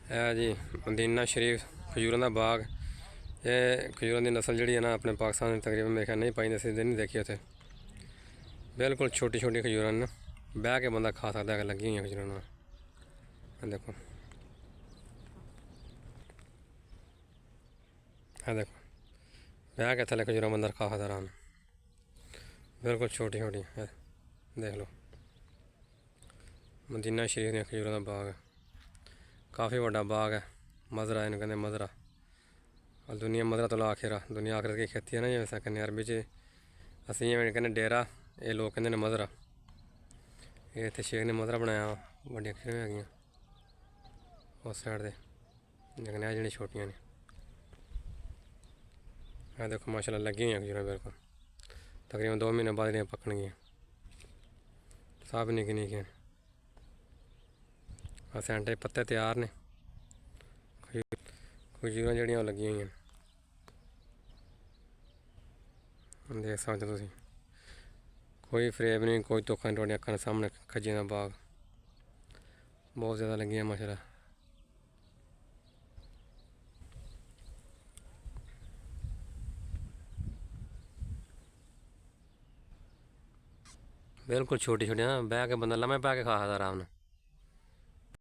है जी मदीना शरीफ खजूरों का बाग। ये खजूरों की नस्ल जी है ना अपने पाकिस्तान तकरीबन मेरे ख्याल नहीं पाई असीं नहीं देखी उत्थे। बिल्कुल छोटी छोटी खजूर न, बह के बंदा खा सकता है लगी हुई खजूर। देखो है देखो बह के थले खजूर बंदा खा सकता आराम। बिल्कुल छोटी छोटी है, देख लो मदीना शरीफ दी खजूरों का बाग है। काफ़ी बड़ा बाग है, मजरा इन कहते मजरा। और दुनिया मजरा तो आखिरा दुनिया आखिरत की खेती है ना, जिस कहने अरबी च असीं कहने डेरा, ये लोग कहते हैं मजरा। ये इतने शेख ने मजरा बनाया बड़िया खजूरें हैगियां उस साइड से, लेकिन यह जी छोटियां ने। यह देखो माशाल्लाह लगी हुई खजूरें बिल्कुल, तकरीबन 2 महीने बाद पकनगियां। सब निक्की निक्की सेंटे पत्ते तैयार ने, खजूरां जड़ियां लगी हुई देख सकते तुसीं। कोई फरेब नहीं, कोई धोखा नहीं, तुहाडियां अक्खां सामने खजियां दा बाग बहुत ज़्यादा लगी माशाल्लाह। बिल्कुल छोटी छोटियां बह के बंदा लम्हे पै के खा सकदा आराम नाल।